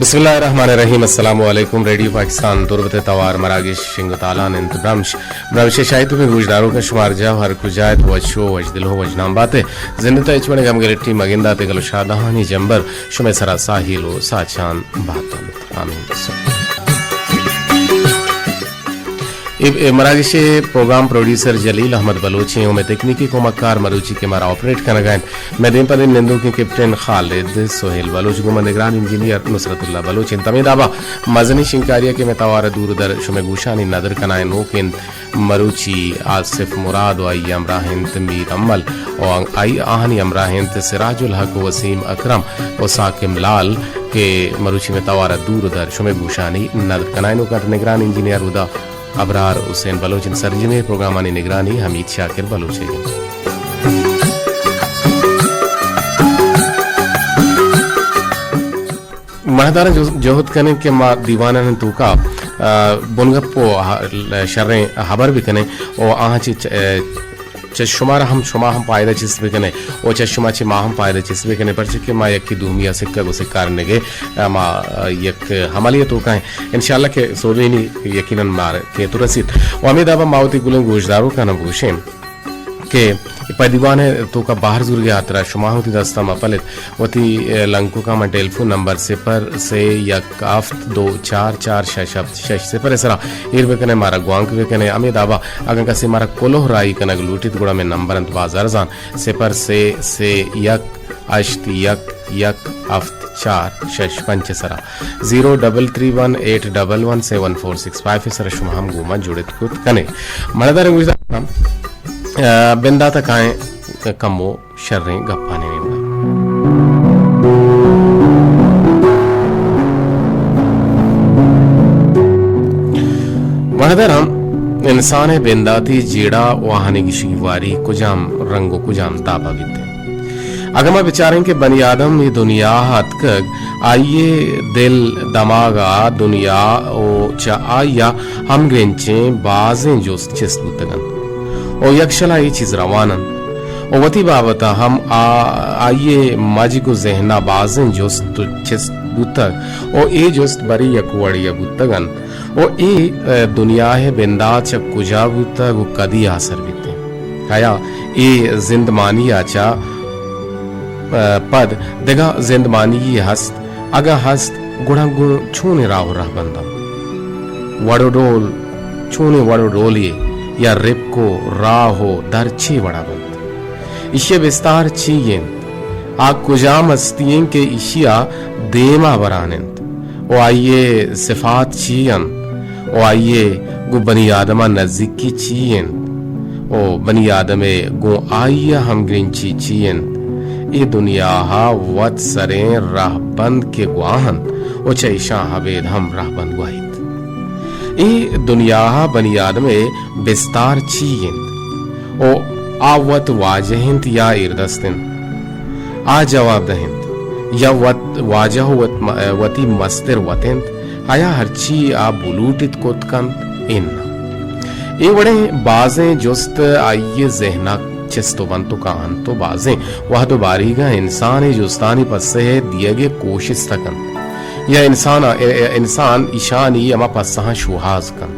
बिस्मिल्लाहिर्रहमानिर्रहीम। अस्सलामु अलैकुम। रेडियो पाकिस्तान दुर्बत तवार मरागिश शिंगतालान ब्रमश शायद में गुजदारों का शुमार जा हर कुजायत वशो वजदिल हो वजनाम बाते जिंदता इचवणे गम गलटी मगिंदा ते गलो शादाहानी जंबर शुमे सरा साहिलो साचान बातन आमीन। मरागिश प्रोग्राम प्रोड्यूसर जलील अहमद बलोची में तकनीकी को मक्कार मरूची के मारा ऑपरेट करना गए मैं पर निंदू के कैप्टन खालिद सोहेल बलोच गुमन निगरान इंजीनियर नुसरतुल्लाह बलोच तमीद आबा मजनी शिंकारिया के मेतावार दूर दर शुमे गुशानी नदर कनाए नोकिन मरूची आसिफ मुराद आई अमराहिंत मीर अमल और आई आहनी अमराहिंत सिराजुल हक वसीम अकरम और साकिम लाल के मरूची मेतावार दूर दर शुमे गुशानी नदर कनाए नोकर निगरान इंजीनियर उदा अबरार हुसैन बलोच सरजमे प्रोग्रामानी निगरानी हमीद शाकिर बलोच महदारा जोहद कने के मा दीवाना ने तूका बुनगप्पो शर्रे हबर भी कने और आँची चशुमार हम शुमा हम पायदा चिस भी कने और चशुमा चे माँ हम पायदा चिस भी कने पर के माँ यक की दूमिया सिक्का को सिक्कार नेगे माँ यक हमालिया तो का है इंशाल्लाह के सोरेनी यकीनन मार के तुरसित वामिद आबा मावती गुलें गोशदारों का नबूशें के पदिवाने तो का बाहर जुर गया आतरा शुमा होती दस्ता मपलित वती लंको का मैं टेलीफोन नंबर सिपर से यक आफ्त 24466 सिपर ऐसा ईर वेकने मारा ग्वांक वेकने अमित आबा अगर कसी मारा कोलोह राई कनक लूटित गुड़ा में नंबर अंत बाजार जान सिपर से यक अश्त यक आफ्त 465 सरा 0331811745 सरा शुमा हम गुमा जुड़े कुत कने मनदार गुजरा बिंदा तक आए कमो शर्रें गप्पाने निमला वहदर हम इंसान बिंदाती जीड़ा वाहने की शिवारी कुजाम रंगो कुजाम ताबा बीते अगर मैं विचारें कि बनी आदम ये दुनिया हतकग आइए दिल दमागा दुनिया ओ चा आया हम ग्रेंचे बाजें जो चिस्बुतगन ओ यक्षला ये चीज रवानन ओ वती बाबता हम आइए मजी को जहना बाजें जोस्त चिस्त बुतग ओ ए जोस्त बरी यकुवड़ी बुतगन ओ ए दुनिया है बिंदा चक कुजा बुतग वो कदी आसर बीते काया ए जिंदमानी आचा पद देगा जिंदमानी की हस्त अगा हस्त गुड़ा गुड़ छूने राह बंदा वड़ो डोल छूने वड़ो डोलिए या रिप को राहो दर छी वड़ा बंद इशे विस्तार चीयें आ कुजाम अस्तियें के इशिया देमा बरानेंत ओ आइए सिफात चीयन ओ आइए गु बनी आदमा नजदीकी चीयें ओ बनी आदमे गु आइया हम ग्रिंची चीयें ये दुनिया हा वत सरे राहबंद के गुआहन ओ चैशा हवेद हम राहबंद गुआहित ए दुनिया बनी आदमे बिस्तार चीयें ओ आवत वाजहिंत या इरदस्तिन आ जवाब दहिंत या वत वाजह वती मस्तिर वतिंत आया हरची आ बुलूटित कोतकंत इन ए वड़े बाजें जुस्त आइए जहना चिस्तो बंतो का अंतो बाजें वह तो बारीगा इंसान जुस्तानी पस्से है दियगे कोशिश तकंत या इंसान ईशानी अमा पस्सा शुहाज कन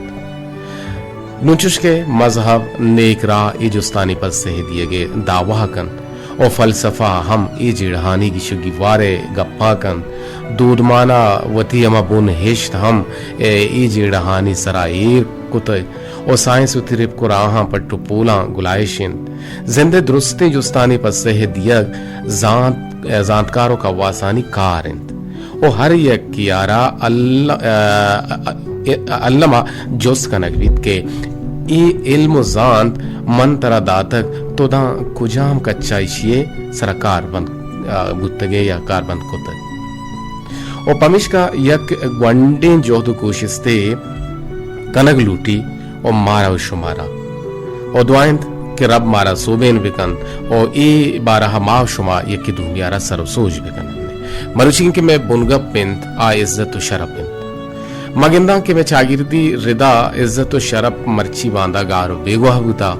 नुचुश के मजहब नेकरा इजुस्तानी पस से दिए गए दावा कन और फलसफा हम ई जिढ़ानी की शुगिवारे गप्पा कन दूधमाना वती अमा बुन हिश्त हम ई जिढ़ानी सरायर कुते और साइंस उतिरिप को राहा पट्टू पोला गुलाइशिन जिंदे दुरुस्ते जुस्तानी पस से दिया जानकारों का वासानी कारिंद ओ हर एक कियारा अल्लामा जोस का नगवीत के ई इल्म जानत मन तरा दातक तो दा कुजाम कच्चा इशिये सरकार बंद बुत्तगे या कार बंद कोतक ओ पमिश का यक ग्वंडे जोहदु कोशिस्ते कनग लूटी ओ मारा शुमारा ओ दुआइंत के रब मारा सोबेन बिकन ओ ई बारह माव शुमा यकी दुनियारा सरसोज बिकन मरुचिंग के मैं बुनगप पिंत आ इज्जत शरफ पिंत मगिंदा के मैं चागिरदी रिदा इज्जत शरफ मर्ची बांदा गारो बेगुआ बुता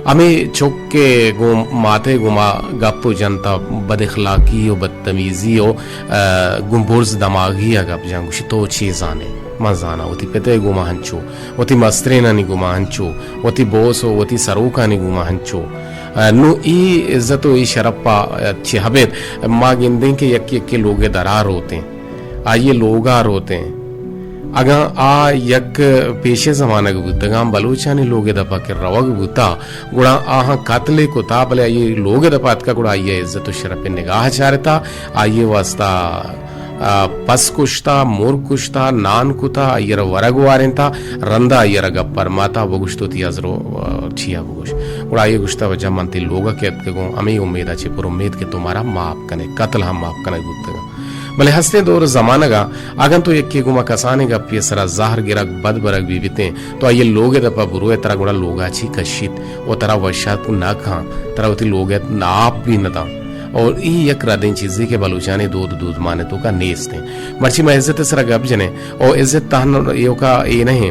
हमें चौक के माथे गुमा गप जनता बदखलाकी और बदतमीजी और गुम्बुर्ज दमागी गप जंग तो चीज़ाने मजाना होती पेते गुमा हंचो होती मस्त्रेना नि गुमा हंचो होती बोसो होती सरोका नि गुमा हंचो नु ई इज्जतो ई शरप्पा अच्छे हबेत माँ गिंदे के यक्के लोगे दरार होते हैं आइए लोगार होते हैं अगर आ यक पेशे जमाना के बुद्धा बलूचानी लोगे दपा के रवग बुता गुड़ा आहा कातले को ता भले ये लोगे दपात का गुड़ा आइए इज्जत शरफ निगाह चारता आइए वास्ता पस कुश्ता मोर कुश्ता नान कुता अयर वरग वारेंता रंदा अयर गप्पर माता बगुश्तो तियाजरो छिया बगुश गुड़ा ये गुश्ता वजह मनती लोगा के गो हमें उम्मीद अच्छे पर उम्मीद के तुम्हारा माफ कने कत्ल हम माफ कने बुद्धा भले हंसते दौर जमानगा अगन तो एक गुमा कसाने का पियसरा जाहर गिरक बद बरक बीबीते तो आइए लोगे दपा बुरुए तरह गुड़ा लोगा छी कशित वो तरह वर्षात को ना खा तरह होती लोगे नाप भी न था और ई यक रादें चीज़ें के बलूचाने दूध माने तो का नेस्ते मर्ची में इज्जत सरा गप जने और इज्जत तहन यो का ये नहीं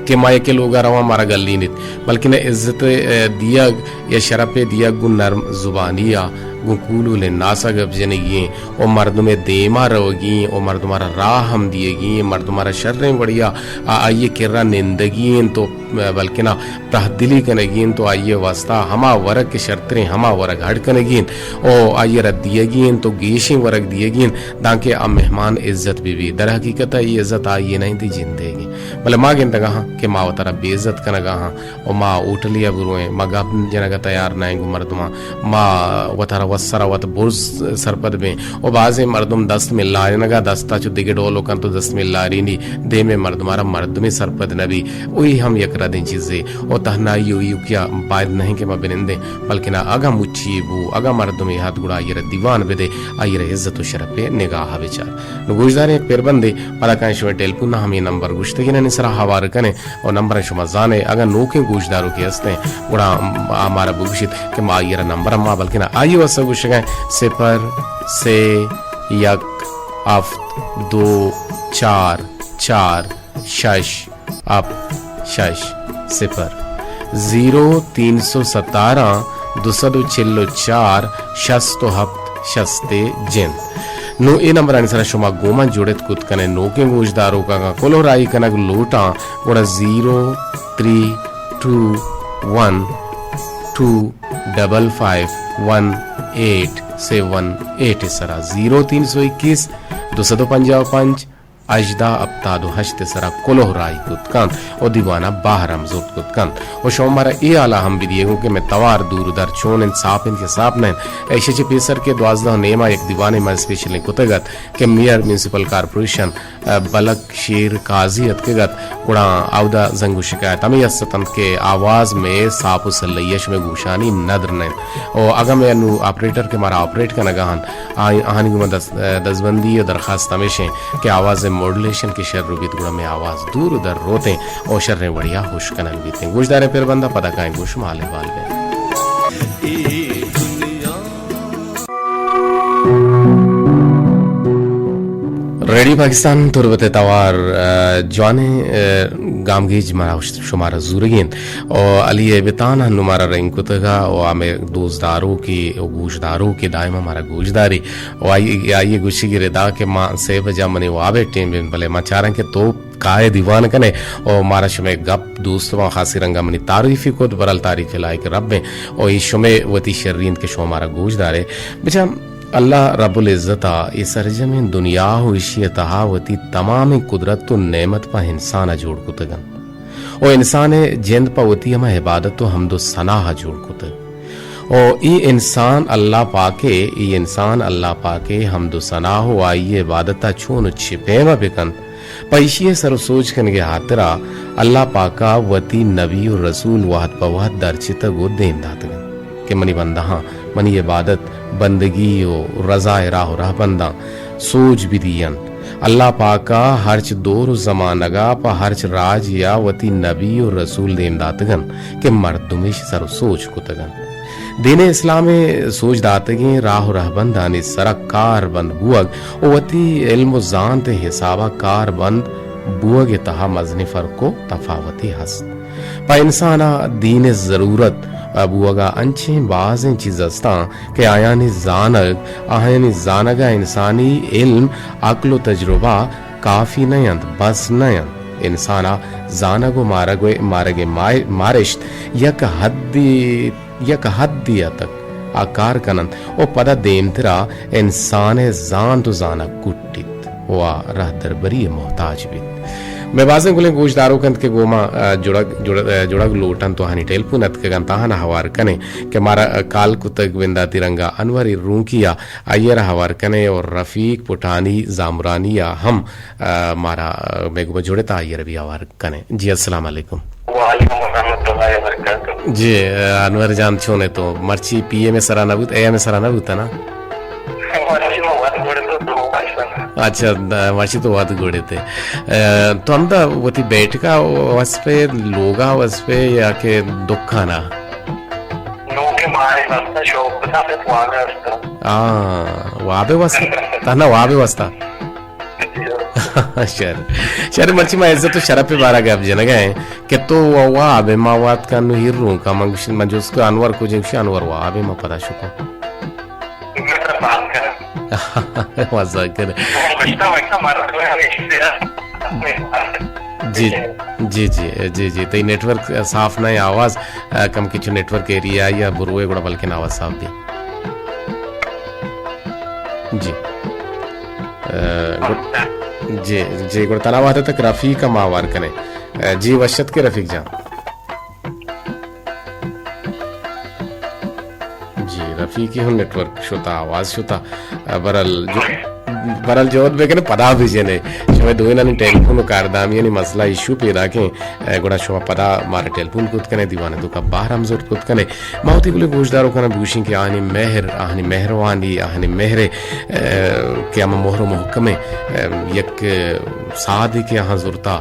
कि माए के लोग रवा मारा गली नित बल्कि न इज्जत दिया या शरपे दिया गुन नरम जुबानिया गुकूलू ले नासा गप जनेगी और मर्द में देमा रहोगी और मर्द तुम्हारा राह हम दिएगी मर्द तुम्हारा शर्रें बढ़िया आइए किर्रा निंदगी तो बल्कि ना तहदिली कनेगी तो आइए वास्ता हमा वरक के शर्तरें हमा वरक हट कनेगी और आइए रद्द दिएगी तो गेशें वरक दिएगी ताकि अब मेहमान इज्जत भी दर हकीकत ये इज्जत आइए नहीं थी जिंदगी भले माँ गिन तगा कि माँ वतरा बेइज्जत कनगा और माँ उठलिया बुरुए माँ गप जनगा तैयार नाएंगू मर्दमा माँ वतरा वसरा वत बुर्ज सरपद में और बाजे मर्दम दस्त में लानगा दस्ता चु दिगे डोलो कन तो दस्त में लारीनी दे में मर्दमारा मर्द में सरपद नबी वही हम यकरा दें चीजें और तहना यू क्या बायद नहीं के मबिनंदे बल्कि ना अगा मुच्छी बू अगा मर्द में हाथ गुड़ा ये दीवान बेदे आइए इज्जत शरफ पे निगाह विचार गुजदारे पेरबंदे पला का शो टेलपु ना हम ये नंबर गुश्तगी ने सरा हवार कने और नंबर शुमा जाने अगर नोके गुजदारों के हस्ते गुड़ा हमारा बुगशित के मा ये नंबर अम्मा बल्कि ना आइए वस गुशगे सिपर से यक अफ्त 2 4 4 शश अप शश सिपर 0 317 204 शस्तो हफ्त शस्ते जिन नो ए नंबर आने सरा शुमा गोमा जुड़े कुत कने नोके गोजदारों का कोलो राई कनक लोटा गुड़ा 0 3 2 1 2 5 1 8 7 8 सरा 0 321 255 अजदा अब्तादो हश्ते सरा कोलोह राई कुतकान और दीवाना बाहर हमजोत कुतकान और शोमारा ए आला हम भी दिए कि मैं तवार दूर दर चोन इंसाफ इनके साफ नैन ऐसे चे पेसर के 12 नेमा एक दीवाने में स्पेशली कुतगत के मेयर म्यूनिसिपल कॉर्पोरेशन बलक शेर काजी अतकगत गुड़ा आउदा जंगु शिकायत हमें यस्तन के आवाज में साप सलैयश में गुशानी नदर नैन और अगर मैं नु ऑपरेटर के मारा ऑपरेट का नगाहन आहानी गुमा दसबंदी और दरखास्त हमेशा के आवाज मॉड्यूलेशन के शर रूबित गुड़ा में आवाज दूर उधर रोते और शर्रे बढ़िया होश कनल बीते गुजदारे फिर बंदा पता काए गुश माले वाल में रेडी पाकिस्तान तुरबते तवार जवाने गामगीज मारा शुमारा जुरगीन और अली बेतान हनुमारा रंग कुतगा और हमें दोस्तदारों की गोशदारों की दायमा हमारा गोशदारी और आइए गुशी की रिदा के माँ से बजा मने वाबे टीम बिन भले माँ चारा के तो काय दीवान कने और मारा शुमे गप दोस्त वहाँ खासी रंगा मनी तारीफी को बरल तारीफ लायक रब में और ये शुमे वती शर्रीन के शो हमारा गोशदारे बेचा अल्लाह रब्बुल इज़्ज़ता इस सरजमीन दुनिया हो इशिय तहावती तमाम कुदरत तो नेमत पा इंसान जोड़ कुतगन और इंसान जिंद पा वती हम इबादत तो हमदो सनाह जोड़ कुतग और ई इंसान अल्लाह पाके हमदो सनाह हो आई इबादत छून छिपेवा बिकन पैशिए सर सोच कन के हातरा अल्लाह पाका वती नबी और रसूल वाहत पवाहत दरचित गो देन दातगन के मनी बंदा हाँ मनी इबादत बंदगी और रजा राह राह बंदा सोच भी दियन अल्लाह पाका हर्च दौर जमानगा पा हर्च राज या वती नबी और रसूल देन दातगन के मर्दुमिश सर सोच कुतगन दीने इस्लाम सोच दातगे राह राह बंदा ने सरक कार बंद बुअग वती इल्म जानते हिसाबा कार बंद बुअग तहा मजनी फर्क को तफावती हस पा इंसाना दीन जरूरत अबुअगा अंचे बाजें चीज़स्ता के आयानी जानगा इंसानी इल्म अक्लो तजुर्बा काफ़ी नयंत बस नयंत इंसाना जानगो मारगे मारिश्त यक हद्दिया तक आकार कनंत ओ पदा देमतरा इंसान जान तो जाना कुट्टित वा रह दरबरी मोहताज भी मैं बाजे गुले गोशदारो कंत के गोमा जुड़ग लोटन तो हानि टेलपुनत के गंताहन हवार कने के मारा काल कुतक विंदा तिरंगा अनवरी रूंकिया अय्यर हवार कने और रफीक पुटानी जामरानी या हम मारा बेगुमा जुड़े ता अय्यर भी हवार कने जी अस्सलाम वालेकुम। वालेकुम रहमतुल्लाहि व बरकातहू। जी अनवर जान छोने तो मर्ची पीए में सरा नबूत ए में सरा नबूत ना अच्छा मर्ची तो वाद गोड़े थे तो हम दा वती बैठका वसपे लोगा वसपे या के दुखाना लोगे मारे वस्ता शोक बता पे वागे वस्ता वाबे वस्ता तना वाबे वस्ता शर मर्ची मा इज्जत तो शरफ पे बारा गप जन गए कि तो वा आबे मा वात का नु हिरू का मंजूस को अनवर को जिंशी अनवर वा आबे मा पता शुको मजा कर जी जी जी जी जी तो नेटवर्क साफ नहीं आवाज कम किचु नेटवर्क एरिया या बुरुए गुड़ा बल्कि आवाज साफ भी जी जी जी गुड़ तनाव आते तक रफीक का मावार कने जी वशत के रफीक जान जी रफीक ही नेटवर्क शुता आवाज शुता बरल जोत बेकने पदा भेजने शो दोइना नि टेलीफोन कारदामी नि मसला इशू पैदा के गुड़ा शो पदा मारे टेलीफोन कुत कने दीवाने तो का बाहर हम जोत कुत कने माउती गुले गोशदारो कने बूशी के आनी मेहरवानी आनी मेहरे के हम मोहर मुहकमे यक सादी के यहाँ जुरता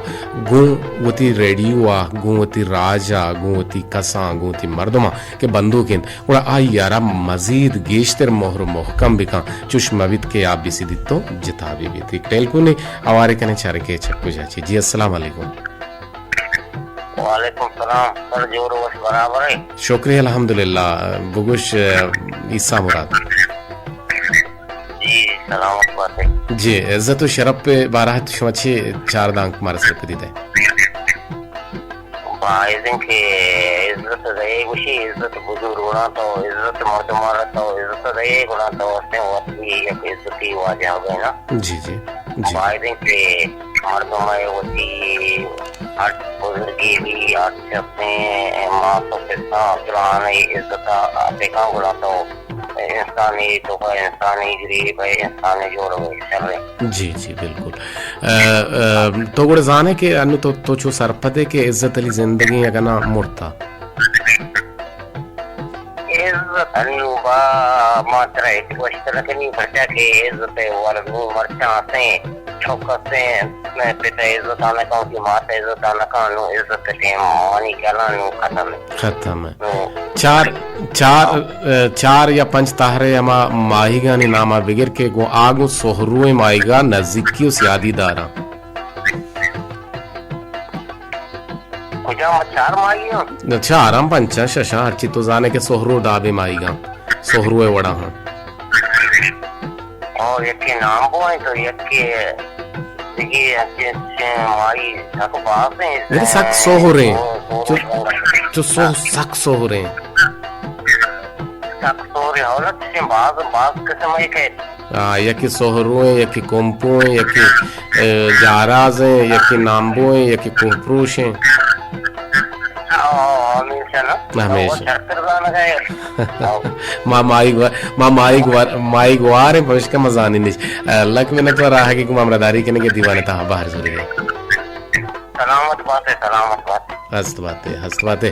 गुवती रेडियो आ गुवती राजा गुवती कसा गुवती मर्दमा के बंदूकिन उड़ा आई यारा मजीद गेश्तर मोहर मुहकम बिका चुश्मविद के आप बिसी तो जिता भी थी टेलकू ने आवारे कने चारे के छक्कू जाची जी अस्सलाम वालेकुम। वालेकुम सलाम पर जोर वस बराबर है शुक्रिया अल्हम्दुलिल्लाह बुगुश ईसा मुराद जी सलामत बात है जी इज्जत और शरफ पे बारात शमछे 4 दांक मार सर पे दीदा बाइजन के इज्जत दे गुशी इज्जत बुजुर्ग होना तो इज्जत मर्द मारा तो इज्जत दे गुना तो उसने वही एक इज्जती वाजिब है ना जी जी जी बाइजन के मर्द में वही हर बुजुर्गी भी अच्छे अपने माँ तो के साथ पुराने इज्जत आपे का गुना तो इंसानी तो है इंसानी गरीब है इंसानी जोड़ है चल रहे जी जी बिल्कुल तो गुड़ जाने के अनु तो जो सरपदे के इज्जत अली जिंदगी अगर ना मुर्ता इज्जत अनु बा मात्रा एक क्वेश्चन करनी बच्चा के इज्जत है और नु मरचा से छोका से मैं पिता इज्जत आना का की माता इज्जत आना का नु इज्जत के मानी कहला नु खत्म है चार या पंच ताहरे अमा माहिगा ने नामा बिगर के गो आगो सोहरुए माइगा नजदीकियो सियादी दारा कुजा चार माइगा चार हम पंचा शशा हर चीज तो जाने के सोहरो दाबे माइगा सोहरुए वड़ा हूं और यके नाम बोए तो यके देखिए अच्छे माई सक बात है मेरे सक सोहरे जो सक सोहरे औरत से बात के समय के यकी सोहरुए यकी कोम्पुए यकी जाराजे यकी नाम्बुए यकी कुहप्रूश हैं हमेशा माई गवार है भविष्य का मजानी नहीं लक में नकला रहा है कि कुमामरादारी के दीवाने था बाहर जुड़ गए सलामत बात है हस्त बात है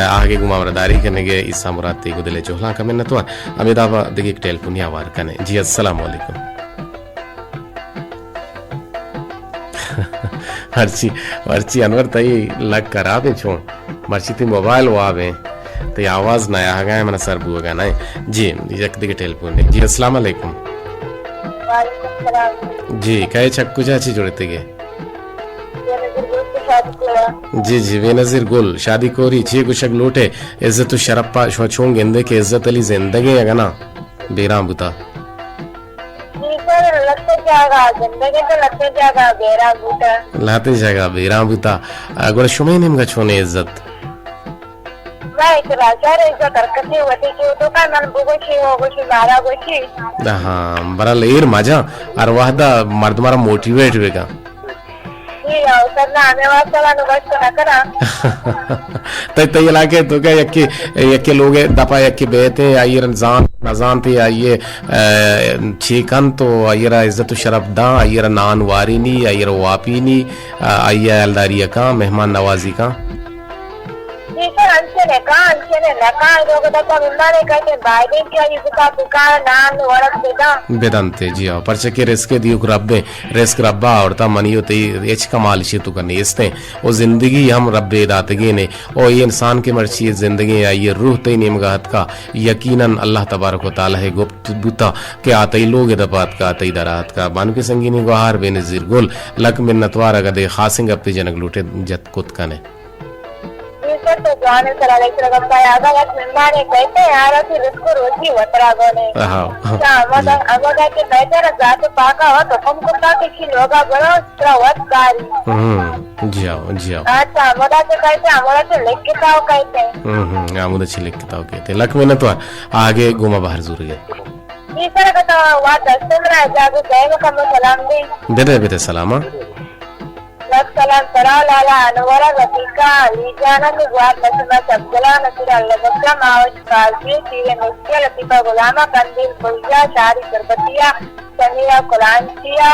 आगे गुमामरादारी करने के ईसा मुराद ते गुदले जोहला का में नतवा अमिदाबा देखिए टेलीफोन आवार कने जी अस्सलाम वालेकुम हरची अनवर तई लग करा बे छो मर्ची ती मोबाइल वावे ते आवाज ना आ गया मना सर बुगा ना जी एक देखिए टेलीफोन जी अस्सलाम वालेकुम वालेकुम सलाम जी कहे छक्कू चाची जुड़ते के जी जी बेनजीर गुल शादी कोरी छे कुशक लूटे इज्जत शरप्पा शोचों गेंदे के इज्जत अली जिंदगी है ना बेरा बुता लाते जागा बेरा बुता गोड़ शुमे निमगा छोने इज्जत हाँ बरल एर मजा और वाहदा मर्द मारा मोटिवेट वेगा तो इलाके तो क्या यक्के लोग दपा यक्के बेहते आइए रमजान रमजान थे आइए चीकन तो आइए इज्जत शरफ दा आइए नान वारिनी आइए वापीनी आइए अलदारिया का मेहमान नवाजी का बेदंते जी हाँ पर के रिस्क दियो रब्बे रिस्क रब्बा और ता मनी होते एच कमाल शितु करने इसते वो जिंदगी हम रब्बे दातगे ने और ये इंसान के मर्ची जिंदगी है ये रूह ते निमगाहत का यकीनन अल्लाह तबारक व तआला है गुप्त बुता के आते लोग दपात का आते दरात का बानु के संगीनी गुहार बेनजीर गुल लक मिन्नतवार अगदे खासिंग अपने जनक लूटे जत कुत कने लक में न तो आगे घुमा बाहर जरूर गए दे बेटे सलामा सलाम सरा लाला अनवरा रफीका लीजाना में गुआत नसमा सबगला नसीर अल्लाह मावज काजी सीरे मुस्किल लतीफा गुलामा कंदील बुलजा शारी सरबतिया समीरा कुरानचिया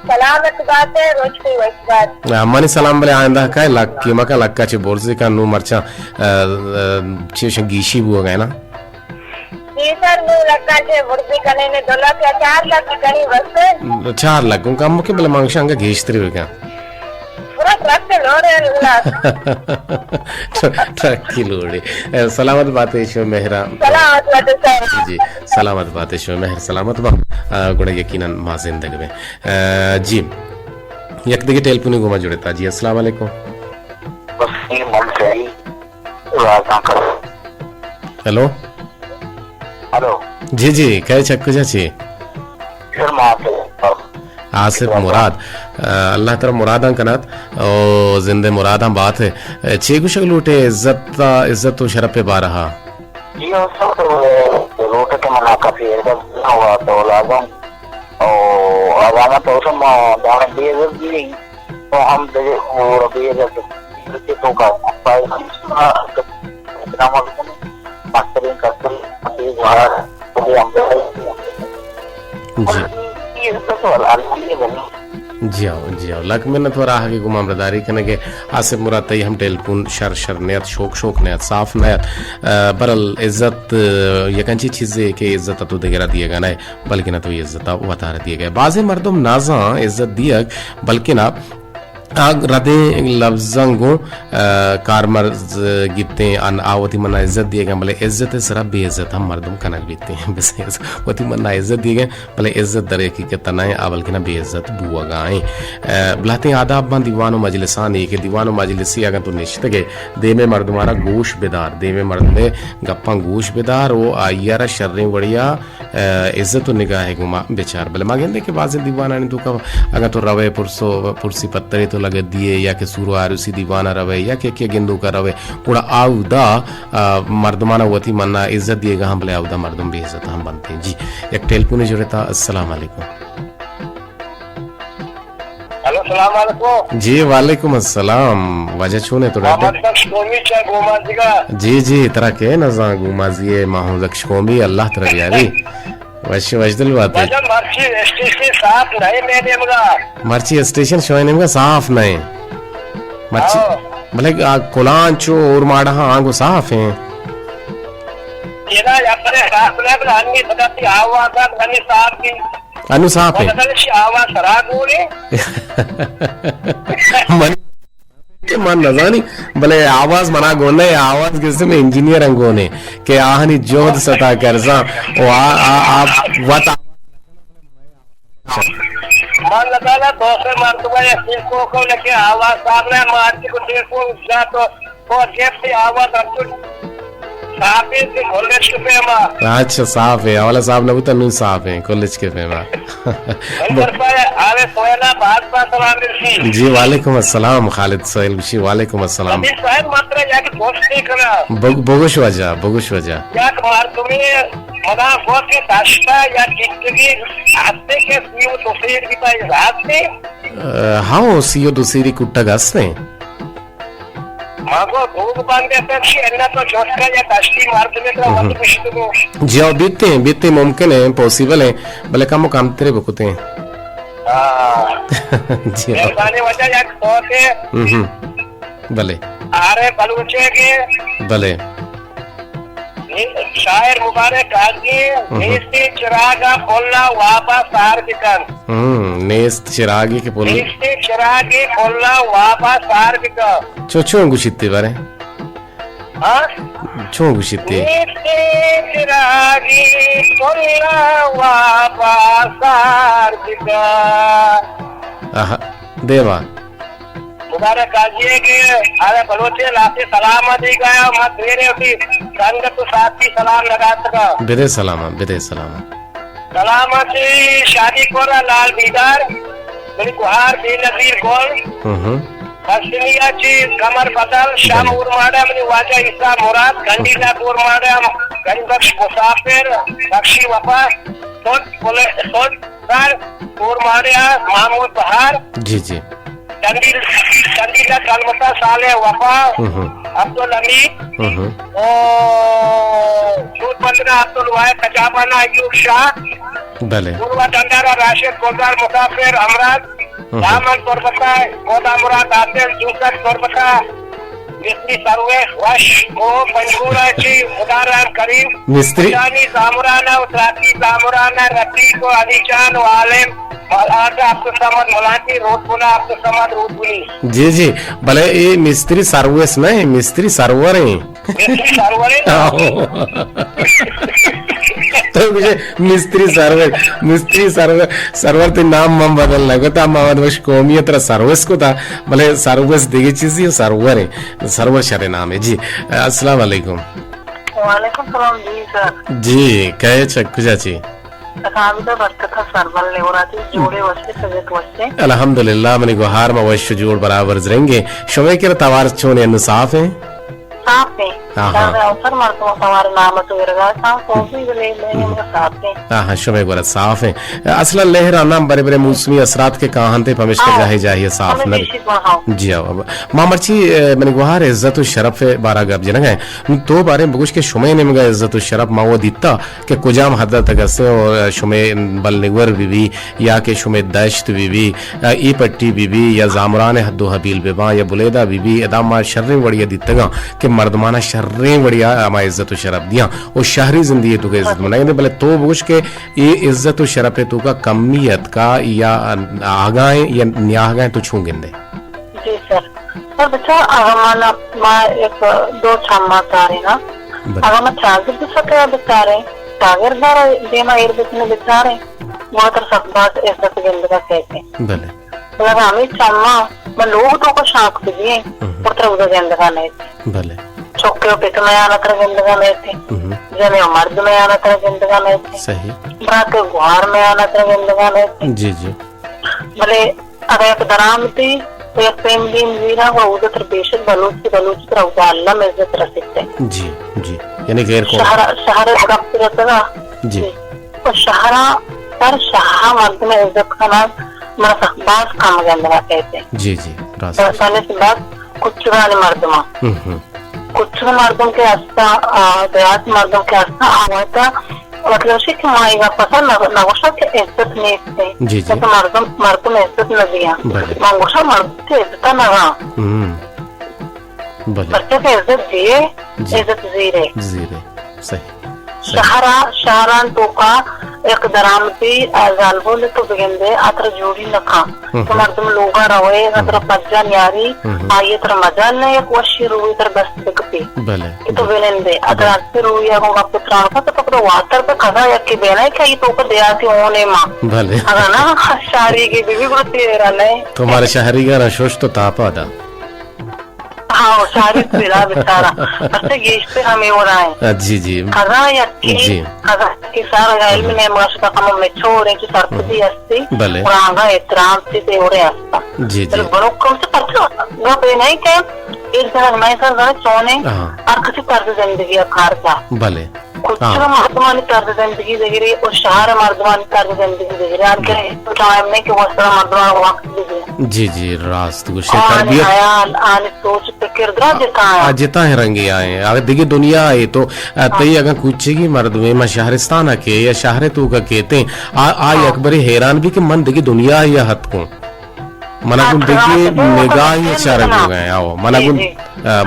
सलामत बातें रोज की वजबात अम्मानी सलाम बले आंदा का लक कीमा का लक्का चे बोर्जे का नु मरचा चे गीशी बुआ गए ना जी सर नु लक्का चे बोर्जे कने ने 2 लाख या 4 लाख की करी वक्त 4 लाख उनका मुके बले मांगशांगा घेष्त्री हो क्या ट्रक की लोड़े सलामत बातें शो मेहरा जी सलामत बातें शो मेहर सलामत बा गुड़ा यकीनन मां जिंदगी में जी यक दिखे टेलीफोन घुमा जुड़ता जी अस्सलाम वालेकुम हेलो हेलो जी जी कहे चक्कू चाची आसिफ मुराद अल्लाह तरफ मुरादा कनात और जिंदे मुरादा बात है छे कुछ लूटे इज्जत तो शरफ पे बारहा जी लूटे के मना काफी एकदम हुआ तो लाजम और आवामा तो सब दान दिए दी तो हम दे और दिए जब तो का पाई नाम मास्टरिंग करते हैं बाहर तो हम जी जी आओ लक में न थोड़ा आगे गुमा मरदारी कने के आसिफ मुराद तई हम टेलीफोन शर नयत शोक नयत साफ नयत बरल इज्जत यकंची चीजें के इज्जत तो देगरा दिए गया ना बल्कि ना तो इज्जत वतार दिए गए बाजे मर्दम नाजा इज्जत दिया बल्कि ना आग रदे लफ्जंगो कारमर गिते अन आवती मना इज्जत दिए गए भले इज्जत सरा बेइज्जत हम मर्दम कनक बीते हैं बस वती मना इज्जत दिए गए भले इज्जत दरे की के तनाए आवल के ना बेइज्जत बुआ गाए बुलाते आदाब बन दीवानो मजलिसान एक दीवानो मजलिसी अगर तो निश्चित के दे में मर्द मारा गोश बेदार दे में मर्द में गप्पा गोश बेदार वो आयारा शर्रे बढ़िया इज्जत निगाह गुमा बेचार भले मांगे के बाजे दीवाना ने तो अगर तो रवे पुरसी पत्तरे तो लगे दिए या के सुरो आरुसी दीवाना रवे या के गेंदू का रवे पूरा आउदा मर्दमाना वती मन्ना इज्जत दिएगा हम भले आउदा मर्दम भी इज्जत हम बनते हैं जी एक टेलीफोन जुड़ता अस्सलाम वालेकुम हेलो सलाम वालेकुम जी वालेकुम अस्सलाम वजह छूने तो जी जी तरह के नजा गुमाजी माहू लक्ष कोमी अल्लाह तरह यारी वजदल बात है मर्ची स्टेशन शोने में साफ नहीं मर्ची भले कोलांचो और माड़ा आंगो साफ है अनु साफ है मन नजानी भले आवाज मना गोने आवाज किसी में इंजीनियर अंगोने के आहनी जोध सता करजा ओ आप वत मन लगा ना दूसरे मर्तबा सिर्फों को लेके आवाज सामने मारती को सिर्फों जा तो जेब से आवाज रखो साफे से कॉलेज के फेमा। अच्छा साफ है वाला साहब ने तो साफ है कॉलेज के फेमा। आवे सोयला बात सलाम मिलती जी वालेकुम अस्सलाम खालिद सोहेल बिशी वालेकुम अस्सलाम साहेब मात्र याक दोस्ती करा बोगुश वजह याक मार तुम्हें मना हो के दाश्ता या जिंदगी आते के सीओ दोसेर की पाई रात में हाँ सीओ दोसेरी कुट्टा गसने मागो भूख बांधे पेक्षी अन्ना तो जोशका या दाश्ती मार तुम्हें तो वक्त मिश्त को जी और बीतते मुमकिन है पॉसिबल है भले काम तेरे बकुते हैं जी मेहरबानी वजह याक सोते भले आरे बलूचे के भले शायर मुबारक काजी नेस्ती चिरागा बोलना वापस सार बिकन नेस्त चिरागी के बोलना नेस्ती चिरागी बोलना वापस सार बिकन चो गुशिते बारे हाँ चो गुशिते नेस्ती चिरागी बोलना वापस सार बिकन आहा देवा मुबारक काजी के अरे बलोचे लाते सलाम दी गया मत मेरे उठी संग तो साथी सलाम लगा सका बिदे सलामा सलामती शादी कोरा लाल बीदार मेरी गुहार बेनजीर गोल हसनिया ची कमर बदल शाम उर्माड़ा मेरी वाजा ईसा मुराद गंडीला उर्माड़ा गंबख्श मुसाफिर बख्शी वफा सोट सर उर्माड़ा महमूद बहार जी चंदीला कलमता साले वफा अब्दुल अमीद सूद बंदना अब्दुल वाहिद कजाबाना अयूब शाह भले पूर्वा डंडारा राशिद गोदार मुसाफिर अमराज दामन तोरबता गोदा मुराद आसिफ जूसर तोरबता मिस्त्री सरवेश वश को पंजूरा ची मुदारान करीम मिस्त्री जानी जामुराना उतराती जामुराना रफीक को अलीशान वालिम आपको समझ मुलाती रोडपुना आपको समझ रोडपुनी जी भले ये मिस्त्री सर्विस नहीं मिस्त्री सर्वर है मिस्त्री सर्वर है तो मुझे मिस्त्री सर्वर तो नाम मम बदलना को था मोहम्मद वश कौमियत रा सर्विस को था भले सर्विस देगी चीज ये सर्वर है सर्वर शरे नाम है जी अस्सलाम वालेकुम वालेकुम सलाम जी सर जी कहे चक्कू चाची अल्हम्दुलिल्लाह मनी गुहार में वश जोड़ बराबर रहेंगे शोमे के तवार छोने अन्न साफ है साफ है अवसर मारतो हमारे नाम तो इरगा साफ तो भी ले लेंगे साफ है हां शोमे गोरा साफ है असला लहराना बड़े बड़े मौसमी असरात के काहनते पमिश के जाहे जाहिए साफ न जी अब मामरची मनी गुहार इज्जत और शरफ बारा गब जन गए तो बारे बगुश के शुमे ने मगा इज्जत और शरफ मावो दिता के कुजाम हद तक से और शुमे बलनिवर बीबी या के शुमे दश्त बीबी ई पट्टी बीबी या जामरान हद्दो हबील बेबा या बुलेदा बीबी अदामा शर्रे वड़िया दितगा के मर्दमाना शर्रे बढ़िया हमा इज्जत और शरफ दिया और शहरी जिंदगी तो इज्जत बनाएंगे भले तो बुश के ये इज्जत और शरफ है तो का कमियत का या आगाए या न्यागाए तो छूंगेंदे जी सर पर बच्चा आगमाना मा एक दो छम्मा तारे ना आगमा चागिर तो सके बेचारे चागिर बारा देमा एर बिचने बेचारे मात्र सब बात इज्जत जिंदगी कहते भले लगा हमें छम्मा मैं लोग तो को शाक दिए पुत्र उधर जिंदगी नहीं भले चौके पे तो मैं आना तरह जिंदगी में थी जने मर्द में आना तरह जिंदगी में थी सही बात गुहार में आना तरह जिंदगी में थी जी भले अगर एक दराम थी तो एक प्रेम दिन जीरा हुआ उधर तर बेशक बलूच तरह उधर अल्लाह में इज्जत रखते जी यानी गैर को शहर वक्त रहता ना जी तो शहरा पर शाह मर्द में इज्जत का नाम मेरा सकबाज काम जिंदगी कहते हैं जी तो साले से बात कुछ वाले मर्दमा कुछ मर्दों के आस्था दयात मर्दों के आस्था आवाज़ मतलब से कि मायगा पसंद नगोशा के इज्जत नहीं थे जी तो मर्दों में इज्जत न दिया नगोशा मर्द के इज्जत न रहा बच्चे के इज्जत दिए इज्जत जीरे सही शहरान तो का एक दरामती जालबोले तो बिगंदे अत्र जोड़ी नखा तो मर्दम लोगा रवे अत्र पज्जन यारी आये तर मजाल ने एक वशी रुई तर बस पे भले तो बेलेंदे अत्र अत्र रुई या को पुत्रान का तो पकड़ो वातर पे खदा या के बेना क्या ये तो को देयाती होने मां भले अगर ना शारी की बीबी गुड़ती रहने तुम्हारे शहरी का नशोश तो तापा था। हाँ शारी पिला बेचारा बस ये इस पे हमें हो रहा है जी जी खदा या की खदा की सारा गाइल में ने मस्त काम में छोड़े की सरपति अस्ती भले और आगा इतराम से देवरे अस्ता जी जी बड़ो कम से पता वो पे नहीं के एक जगह मैं सर गए सोने और किसी तरह जिंदगी अखार जा भले कुछ मर्दमानी तर्ज जिंदगी देगी और शहर मर्दमानी तर्ज जिंदगी देगी यार के टाइम में कि वो सारा मर्दमान वक्त देगी जी जी रास्त गुस्से तरबियत आने सोच पे किरदार जिता जिता है रंगे आए अगर देखिए दुनिया आए तो तई अगर कुछ की मर्द में मैं शहरिस्तान के या शहर तू का कहते आई अकबर हैरान भी कि मन देखिए दुनिया या हद को मनकुन देखिए निगाह ही चारक हो गए आओ मनकुन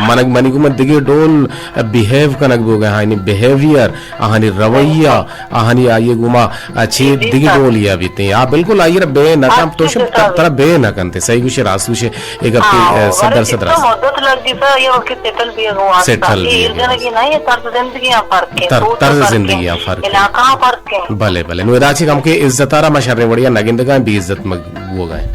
मनक मनिकु मत देखिए डोल बिहेव कनक हो गए हानि बिहेवियर आहानी रवैया आहानी आइए गुमा अच्छी दिगी डोल या बीते आप बिल्कुल आइए रे बे न काम तो शब तरह बे न कंते सही कुछ रास कुछ एक अपनी सदर मदद लगी था ये वक्त सेटल भी हुआ सेटल भी कि नहीं तर्ज जिंदगी या फर्क है तर्ज जिंदगी या फर्क इलाका फर्क है भले भले नु राची काम के इज्जतारा मशरे बढ़िया नगिंदगा भी इज्जत में हो गए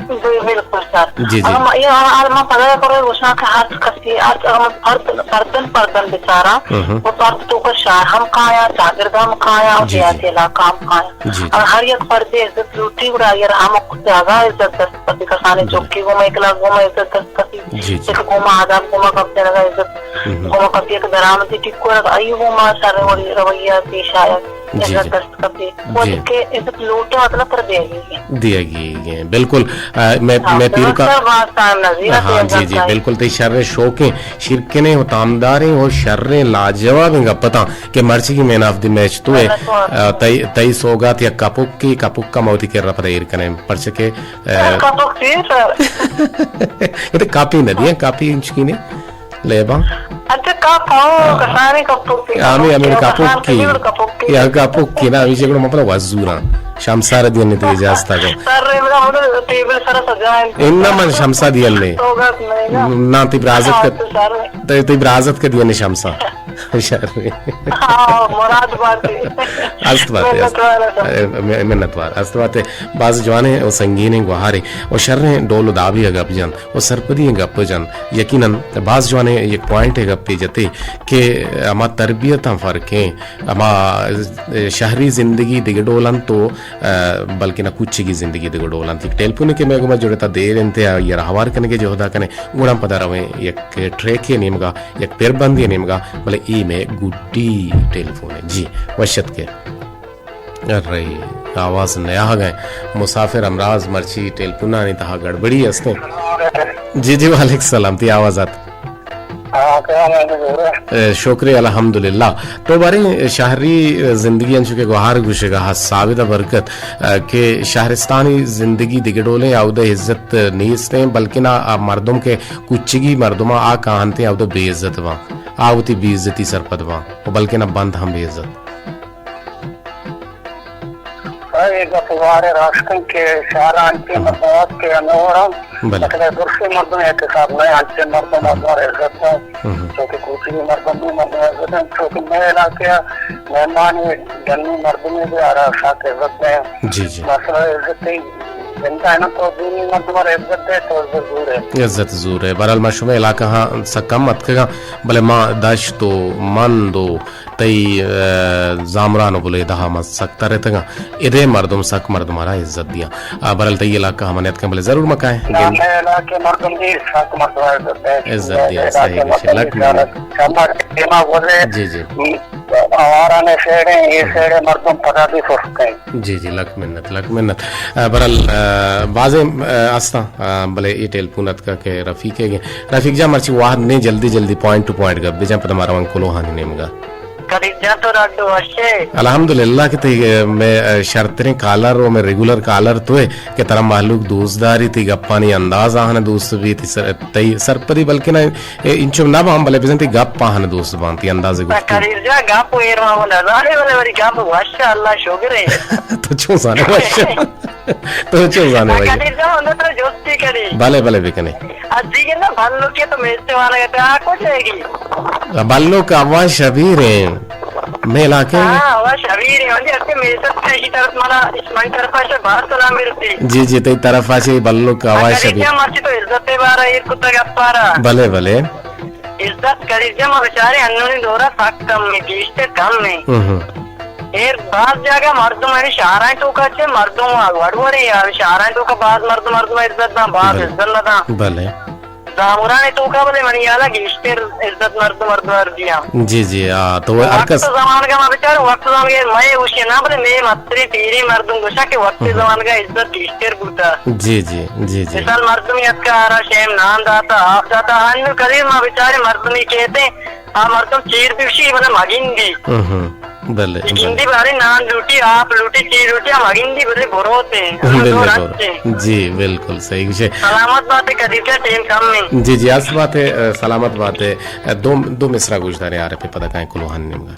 बिल्कुल सर जी जी ये आज मैं पता करो रोशना का हाथ कसी आज हम पर्दन बेचारा वो पर्द तो का शाह हम खाया जागरदा हम खाया और जिला काम खाया और हर एक पर्दे इज्जत लूटी उड़ा यार हम कुछ ज्यादा इज्जत पति का खाने चौकी को मैं एकला घूमा इज्जत कसी एक घूमा आदाब घूमा कब लगा इज्जत घूमा कभी एक दरामती टिक्को आई घूमा सारे वाली रवैया पेश आया दिया गई बिल्कुल मैं पीर का हाँ जी जी बिल्कुल तई शर्रे शौके शिरके ने तामदारे और शर्रे लाजवाब पता कि मर्ची की मैन ऑफ द मैच तो है तई सौगात या कपुक का मौती के रफ रही कने पर्चे के ये तो कापी नदी है कापी इंच की ने लेबा अच्छा कापाओ कसाने कपुक आमी आमी कपुक या कपुक की ना विषय को मतलब वजूरा शमसार दियन ने इजाजत को सर मेरा हम टेबल सारा सजाए इन्ना मन शमसा दियल ने ना ती ब्राजत का ती ब्राजत के दियन ने शमसा मुराद बात अस्त बात है मिन्नतवार अस्त बात है बाज जवाने और संगीन गुहारे और शर्रे डोलो दाबी है गप जन और सरपदी गप जन यकीनन बाज जवाने एक पॉइंट है गप जते कि अमा तरबियत फर्क है अमा शहरी जिंदगी दिगडोलन तो बल्कि ना कुछ की जिंदगी दिगडोलन थी टेलीफोन के मैं जुड़ता देर इंते यार हवार करने के जो होता कने गुणा पता रहे एक ट्रैक है नेमगा एक पेरबंद है नेमगा भले ई में गुड्डी टेलीफोन है जी वशत के अरे आवाज नया गए मुसाफिर अमराज मर्ची टेलीफोना नहीं तहा गड़बड़ी हंसते जी जी वालेकुम सलाम थी आवाज आती शुक्रिया अल्हम्दुलिल्लाह तो बारे शहरी जिंदगी अंशु के गुहार गुशेगा साबिदा बरकत के शहरिस्तानी जिंदगी दिगडोले आउद इज्जत नीसते बल्कि ना मर्दों के कुचगी मर्दुमा आ कहानते आउद बेइज्जत वा आवती बेइज्जती सरपद वा बल्कि ना बंद हम बेइज्जत तुम्हारे राष्ट्र के सारा अंतिम मौत के अनोरम मतलब दूसरे मर्दों के साथ में अंतिम मर्दों हमारे इज्जत है क्योंकि कुछ भी मर्दों इज्जत है क्योंकि मेरे इलाके मेहमान जन्मी मर्दों में भी आ रहा साथ इज्जत है जी जी मसला इज्जत ही जनता है ना तो दूनी मर्दों इज्जत है तो जरूर है इज्जत जरूर है बहरहाल मशुमे इलाका हाँ सकम मत कगा भले माँ दश तो मन दो तई जामरान बोले दहा मत सकता रहता गा इधे मर्दों सक मर्द मारा इज्जत दिया बहरहाल तई इलाका हम नेत के भले जरूर मकाए इलाके मर्दों की सक मर्द इज्जत दिया सही लक जी जी हमारा ने शेरे ये शेरे मर्दों पता भी फर्क है जी जी लक मिन्नत बहरहाल बाजे आस्ता भले ये टेलीफोनत का के रफीक जा मर्ची वाहद ने जल्दी पॉइंट टू पॉइंट गब जा पर हमारा अंकुलो हानि नेमगा करीजा तो रड्डू अच्छे अल्हम्दुलिल्लाह के मैं शर्तरे कालर और मैं रेगुलर कालर तो है कि तरह मालूक दोस्तदारी थी गप्पानी अंदाज आहने दोस्त भी थी तई सरपरी बल्कि ना इंचो ना हम भले बिजन गप्पा आहने दोस्त बांती अंदाजे गुफ्तगू करीजा गप एरमा वाला राले वाले वाली गप माशाअल्लाह शुक्र है तो क्यों जाने माशा तो क्यों जाने भाई करीजा होने तो जोस्ती करी भले भले बिकने अजी के ना भल्लो के तो मेरे वाला कहते आ कुछ हैगी बल्लो का आवाज शबीर है मैं इलाके हां वो शबीर है म्हणजे असे मेरे साथ की तरफ मला इस्माइल तरफ से बाहर सलाम मिलती जी जी तेरी तरफ आचे बल्लो का आवाज शबीर करीजा मारती तो इज्जत पे बारा ये कुत्ता गप्पारा भले भले इज्जत करीजा मा बेचारे अन्नोनी दोरा फाक कम में किस्ते कम में एक बात जगह मर्दों में शारा तो का चे मर्दों वड़वरे यार शारा तो का बाद मर्द इज्जत ना बाद इज्जत ना भले दामुरा ने तो का बोले मनी आला गिस्टर इज्जत मर्द दिया जी जी तो अरकस जमान का मैं बेचारा वक्त जमान के मैं उसके ना बोले मैं मत्री पीरी मर्दों को शाके वक्त जमान का इज्जत गिस्टर बुता जी जी जी जी मिसाल मर्दों में का आरा शेम नाम दाता आप दाता अन्य करीब मा बेचारे मर्दों में कहते आ मर्दों चीर पिशी बोले मगिंदी भले हिंदी बारे नान लूटी आप लूटी चीज लूटी हम हिंदी बोले बोरोते बिल्कुल जी बिल्कुल सही विषय सलामत बात है कदी क्या टेम कम में जी जी आज बात है सलामत बात है दो मिसरा गुजदारे आ रहे पे पता कहीं कुलोहान निमगा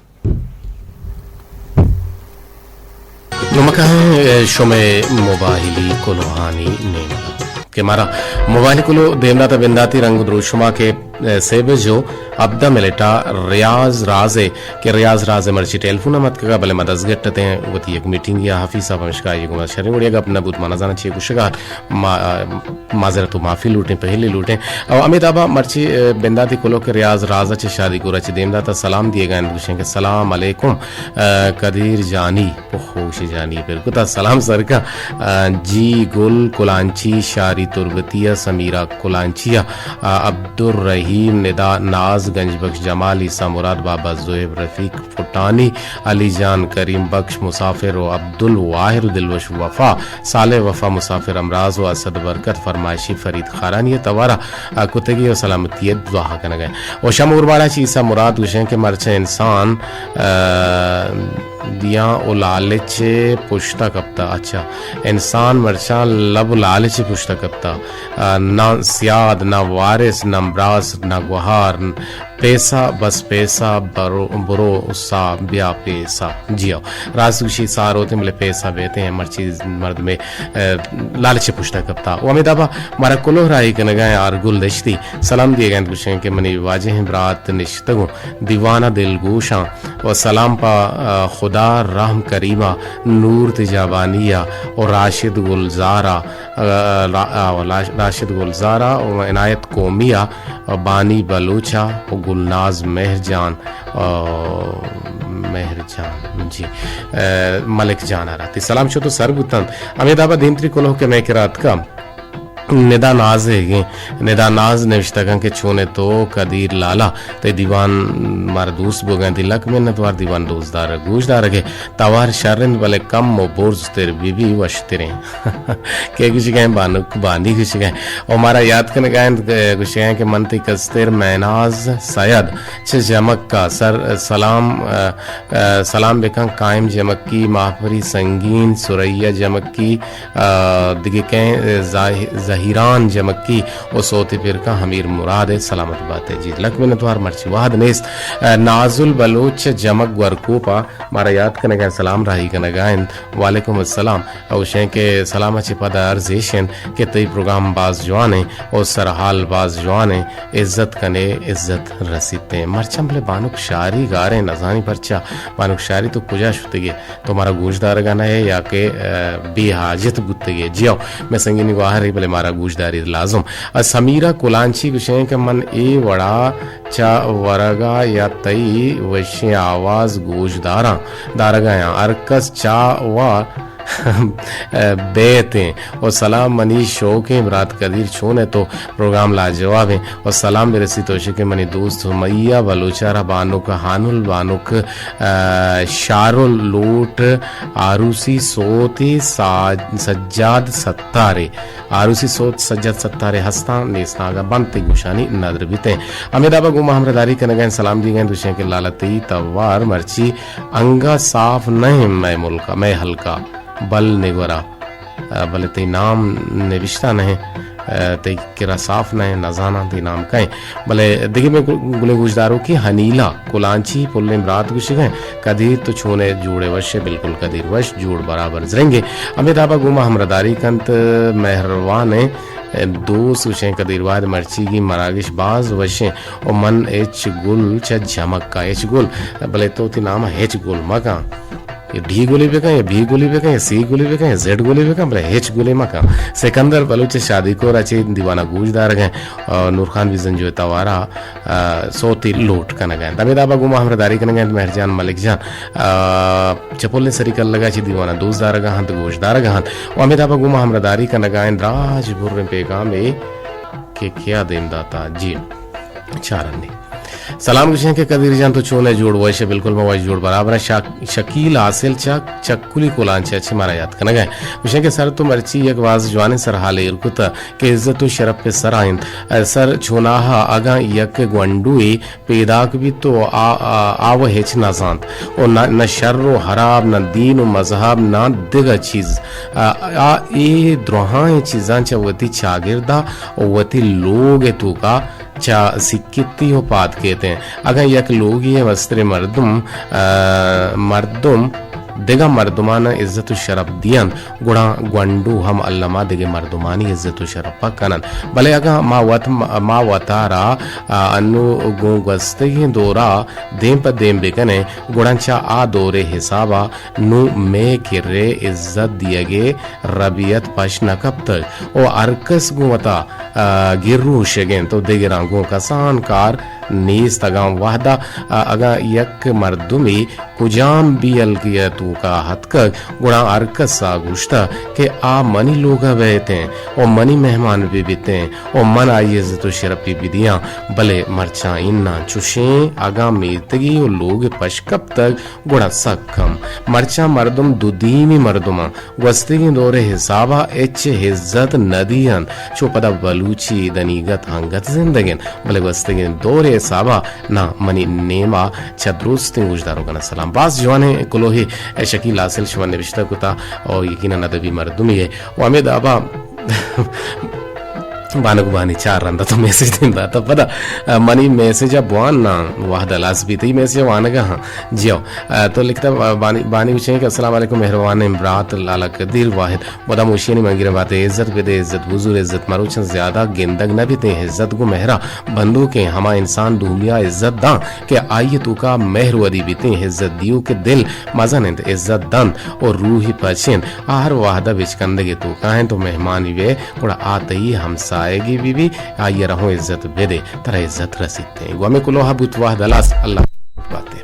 नमका है शोमे मोबाइली कुलोहानी निमगा के मारा मोबाइल कुलो देमनाता बिंदाती रंग द्रोशुमा के सेब जो अब्दा मिलेटा रियाज राजे के रियाज राजे मर्ची टेलीफोन मत का भले मदद गट्टते हैं वो एक मीटिंग या हाफिज साहब मशका ये गुमा शरीर उड़ेगा अपना बुत माना जाना चाहिए कुशगा माजरत माफी लूटें पहले लूटें और अमित आबा मर्ची बिंदाती कुलो के रियाज राजा चे शादी को रच देमदाता सलाम दिए गए पूछें के सलाम अलैकुम कदीर जानी खुश जानी फिर कुता सलाम सर का जी गुल कुलांची शारी तुर्बतिया समीरा कुलांचिया अब्दुर रहीम निदा नाज गंज बख्श जमाल ईसा मुराद बाबा जोहेब रफीक फुटानी अली जान करीम बख्श मुसाफिर व अब्दुल वाहिर दिलवश वफा साले वफा मुसाफिर अमराज व असद बरकत फरमाइशी फरीद खारानी तवारा कुतगी और सलामती दुआ करने गए और शमूरवाड़ा ईसा मुराद विषय के मरचे इंसान दिया ओ लालच पुश्ता कप्ता अच्छा इंसान मरचा लब लालच पुश्ता कप्ता ना सियाद ना वारिस ना अमराज ना गुहार पैसा बस पैसा बुरो उसा ब्या पैसा जियो रासुशी सार होते मिले पैसा बेते हैं मर्ची मर्द में लालच पुश्ता कप्ता वो अमित आबा मारा कुलो राई के नगाए आर गुल दश्ती सलाम दिए गए पूछें कि मनी वाजे हैं बरात निश्तगो दीवाना दिल गोशा और सलाम पा खुदा रहम करीमा नूर तिजाबानिया और राशिद गुलजारा और इनायत कोमिया और बानी बलूचा और गुलनाज मेहरजान जी मलिक जान आ रहा थी सलाम शो तो सरबुतन अमिताबा दीमत्री कुलो के मैं रात का निदा नाज है निदा नाज निविष्टगं के छोने तो कदीर लाला ते दीवान मार दोस्त बोगे दिलक में नतवार दीवान दोस्तदार गोशदार के तवार शरण वाले कम मो बोर्ज तेरे बीबी वशतरे के कुछ गए बानुक बानी कुछ गए और मारा याद करने गए कुछ गए कि मनती कस्तेर मैनाज सैयद छ जमक का सर सलाम बेकं कायम जमक की माहफरी संगीन सुरैया जमक की दिगे के हीरान जमक्की और सोते फिर का हमीर मुराद है सलामत बात है जी लक में नतवार मर्ची वाद नेस नाजुल बलोच जमक वरकूपा मारा याद करने गए सलाम राही करने गए वालेकुम अस्सलाम और शें के सलाम छिपा अर्जेशन के तई प्रोग्राम बाज जवाने और सरहाल बाज जवाने इज्जत कने इज्जत रसीते मरचम भले बानुक शारी गा रहे नजानी परचा बानुक शारी तो कुजा शुतगे तुम्हारा गोशदार गाना है या के बेहाजत बुतगे जियो मैं संगीनी वाहर ही भले मारा गोशदारी लाजम समीरा कुलांची विषय के मन ए वड़ा चा वरगा या तई वश्य आवाज गोशदारा दारगा या अरकस चा वा बेते और सलाम मनी शौक इमरात कदीर छोने तो प्रोग्राम लाजवाब है और सलाम मेरे सितोशे के मनी दोस्त मैया बलोचारा बानुक हानुल बानुक शारुल लोट आरूसी सोते सज्जाद सत्तारे आरूसी सोत सज्जाद सत्तारे हस्ता नेस्नागा बनते गुशानी नदर बीते अमिताबा गुमा हमरदारी कनगन सलाम दी गए दुशिया के लालती तवार मर्ची अंगा साफ नहीं मैं मुल्का मैं हल्का बल निगोरा बले ते नाम निविष्टा नहीं ते किरा साफ नहीं नजाना ते नाम कहें बले देखिए मैं गुले गुजदारों की हनीला कुलांची पुल्ले रात गुश गए कदीर तो छोने जोड़े वश बिल्कुल कदीर वश जोड़ बराबर जरेंगे अमिताबा गुमा हमरदारी कंत मेहरवान दो सुशें कदीरवाद मर्ची की मरागिश बाज वशें और मन एच गुल च झमक का एच गुल भले तो नाम हेच गुल मका ये डी गोली पे का ये बी गोली पे का ये सी गोली पे का ये जेड गोली पे का भले हेच गोली मका सिकंदर बलूच शादी को रचे दीवाना गूजदार गए और नूर खान विजन जो तवारा सोती लोट का न गए तमिदाबा गुमा हमरदारी का न गए मेहरजान मलिक जान चपोले सरिकल लगा ची दीवाना दोस्तदार गहन तो गोशदार गहन और अमिताबा गुमा हमरदारी का न गए राजपुर पेगाम के क्या देम दाता जी चारन्नी सलाम गुशन के कदीर जान तो छोने जोड़ वैसे बिल्कुल मैं वैसे जोड़ बराबर है शकील आसिल चक्कुली कोलांचे अच्छी मारा याद करना गए गुशन के सर तो मर्ची एक वाज जवाने सर हाले इरकुता के इज्जत शरफ पे सर आइन सर छोनाहा आगा यक ग्वंडुए पैदाक भी तो आव हेच ना सांत और न शर्रो हराब न दीन मजहब ना दिगा चीज आ ए द्रोहां चीजां वती चागिरदा और वती लोग तू का चा सिक्किती हो पात कहते हैं अगर यक लोग ये वस्त्र मर्दुम देगा मर्दुमाना इज्जत शरफ दियन गुड़ा ग्वंडू हम अल्लामा देगे मर्दुमानी इज्जत शरफ कनन भले अगर मा वतारा अनु गोगस्ते दोरा देम पर देम बेकने गुड़ांचा आ दोरे हिसाबा नु में किरे इज्जत दिएगे रबियत पश नकब तक ओ अरकस गुवता गिर्रू शगेन तो देगे रंगों का सानकार नीस तगाम वाहदा अगा यक मर्दुमी कुजाम बियल किया तू का हतक गुणा अरकस सा गुश्ता के आ मनी लोग बहते हैं और मनी मेहमान भी बीते हैं और मन आई इज्जत शरफी बिदियां भले मरचा इन्ना चुशें आगा मीतगी और लोग पशकब तक गुणा सक्कम मरचा मर्दुम दुदीमी मर्दुमा वस्ती दौरे हिसाबा एच हिज्जत नदियन चोपदा बलूची दनीगत हंगत जिंदगिन भले वस्ती दौरे हिसाबा ना मनी नेमा छद्रुस्ती गुजदारों का सलाम बास जवाने कुलोही शकील हासिल शवन निविष्टा कुता और यकीनन अदबी मर्दुमी है वो अमित आबा बानक बानी चार रंदा तो मैसेज देता तो पता मनी मैसेज अब वान ना वाह दलास भी थी मैसेज वान का हाँ जियो तो लिखता बानी विषय के अस्सलाम वालेकुम मेहरबान इमरात लाला कदीर वाहिद मोदा मुशियनी मंगिर बात इज्जत बेदे इज्जत हुजूर इज्जत मारूचन ज्यादा गेंदग न भी ते इज्जत को मेहरा बंदू के हमा इंसान दुनिया इज्जत दा के आइए तू का मेहर वदी बीते इज्जत दियो के दिल मजा ने इज्जत दन और रूही पछिन हर वाहदा बिचकंदगे तू का है तो मेहमान वे थोड़ा आते ही हम आएगी बीबी आइए रहो इज्जत बेदे तरह इज्जत रसीते हैं गुमे कुलोहा बुतवाह दलास अल्लाह बातें